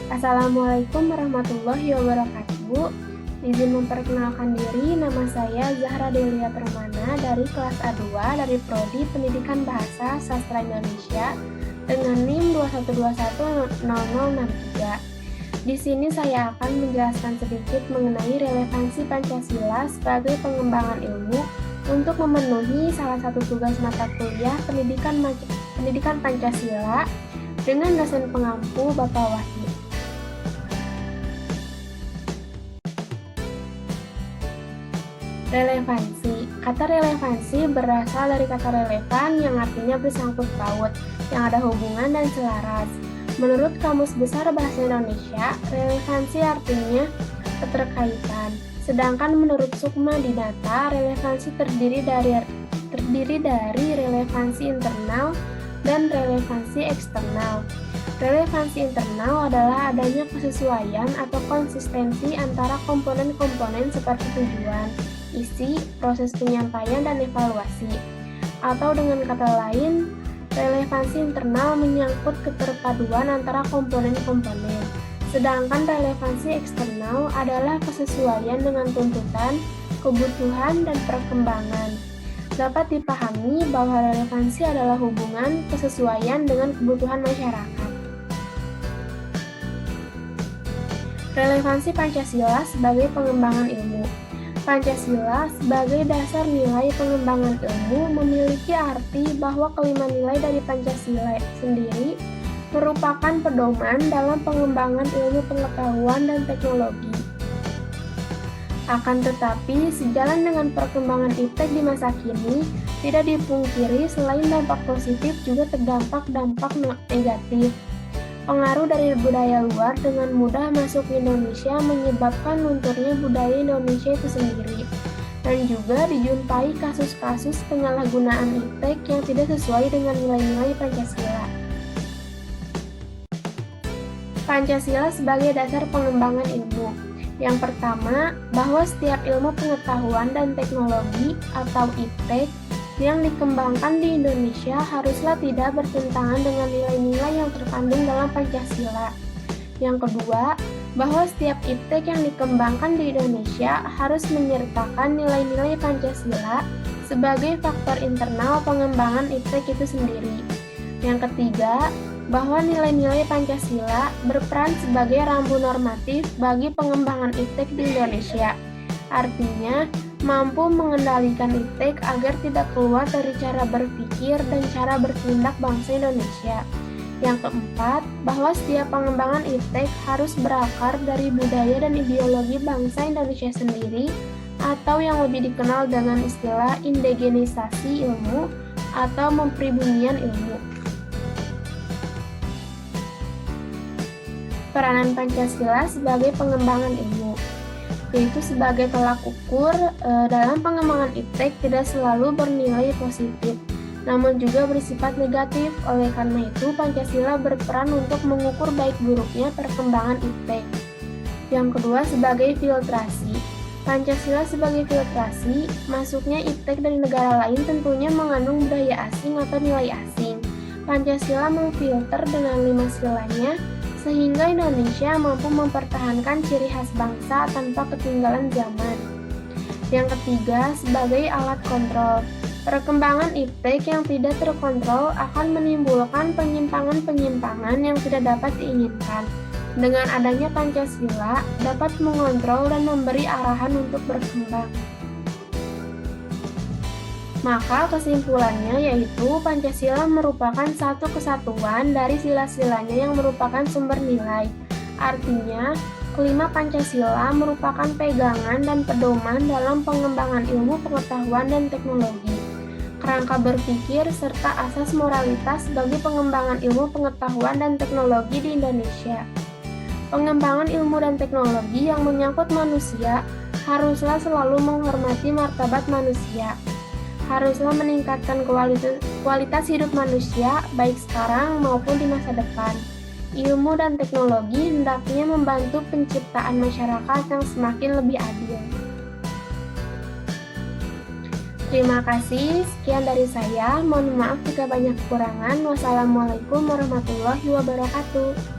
Assalamualaikum warahmatullahi wabarakatuh. Izin memperkenalkan diri, nama saya Zahra Delia Permana dari kelas A2 dari Prodi Pendidikan Bahasa Sastra Indonesia dengan NIM 21210063. Di sini saya akan menjelaskan sedikit mengenai relevansi Pancasila sebagai pengembangan ilmu untuk memenuhi salah satu tugas mata kuliah pendidikan Pancasila dengan dosen pengampu Bapak Wahyu. Relevansi. Kata relevansi berasal dari kata relevan yang artinya bersangkut paut, yang ada hubungan dan selaras. Menurut Kamus Besar Bahasa Indonesia, relevansi artinya keterkaitan. Sedangkan menurut Sukma Dinata, relevansi terdiri dari relevansi internal dan relevansi eksternal. Relevansi internal adalah adanya kesesuaian atau konsistensi antara komponen-komponen seperti tujuan, isi, proses penyampaian, dan evaluasi. Atau dengan kata lain, relevansi internal menyangkut keterpaduan antara komponen-komponen. Sedangkan relevansi eksternal adalah kesesuaian dengan tuntutan, kebutuhan, dan perkembangan. Dapat dipahami bahwa relevansi adalah hubungan kesesuaian dengan kebutuhan masyarakat. Relevansi Pancasila sebagai pengembangan ilmu. Pancasila sebagai dasar nilai pengembangan ilmu memiliki arti bahwa kelima nilai dari Pancasila sendiri merupakan pedoman dalam pengembangan ilmu pengetahuan dan teknologi. Akan tetapi, sejalan dengan perkembangan iptek di masa kini, tidak dipungkiri selain dampak positif juga terdampak dampak negatif. Pengaruh dari budaya luar dengan mudah masuk ke Indonesia menyebabkan lunturnya budaya Indonesia itu sendiri. Dan juga dijumpai kasus-kasus penyalahgunaan iptek yang tidak sesuai dengan nilai-nilai Pancasila. Pancasila sebagai dasar pengembangan ilmu. Yang pertama, bahwa setiap ilmu pengetahuan dan teknologi atau iptek yang dikembangkan di Indonesia haruslah tidak bertentangan dengan nilai-nilai yang terkandung dalam Pancasila. Yang kedua, bahwa setiap iptek yang dikembangkan di Indonesia harus menyertakan nilai-nilai Pancasila sebagai faktor internal pengembangan iptek itu sendiri. Yang ketiga, bahwa nilai-nilai Pancasila berperan sebagai rambu normatif bagi pengembangan iptek di Indonesia. Artinya, mampu mengendalikan iptek agar tidak keluar dari cara berpikir dan cara bertindak bangsa Indonesia. Yang keempat, bahwa setiap pengembangan iptek harus berakar dari budaya dan ideologi bangsa Indonesia sendiri atau yang lebih dikenal dengan istilah indigenisasi ilmu atau mempribumian ilmu. Peranan Pancasila sebagai pengembangan ilmu, yaitu sebagai tolak ukur dalam pengembangan iptek tidak selalu bernilai positif, namun juga bersifat negatif. Oleh karena itu, Pancasila berperan untuk mengukur baik buruknya perkembangan iptek. Yang kedua, sebagai filtrasi. Pancasila sebagai filtrasi, masuknya iptek dari negara lain tentunya mengandung budaya asing atau nilai asing. Pancasila memfilter dengan 5 silanya, sehingga Indonesia mampu mempertahankan ciri khas bangsa tanpa ketinggalan zaman. Yang ketiga, sebagai alat kontrol. Perkembangan iptek yang tidak terkontrol akan menimbulkan penyimpangan-penyimpangan yang tidak dapat diinginkan. Dengan adanya Pancasila, dapat mengontrol dan memberi arahan untuk berkembang. Maka kesimpulannya yaitu Pancasila merupakan satu kesatuan dari sila-silanya yang merupakan sumber nilai. Artinya, kelima Pancasila merupakan pegangan dan pedoman dalam pengembangan ilmu pengetahuan dan teknologi, kerangka berpikir, serta asas moralitas bagi pengembangan ilmu pengetahuan dan teknologi di Indonesia. Pengembangan ilmu dan teknologi yang menyangkut manusia haruslah selalu menghormati martabat manusia. Haruslah meningkatkan kualitas hidup manusia baik sekarang maupun di masa depan. Ilmu dan teknologi hendaknya membantu penciptaan masyarakat yang semakin lebih adil. Terima kasih, sekian dari saya. Mohon maaf jika banyak kekurangan. Wassalamualaikum warahmatullahi wabarakatuh.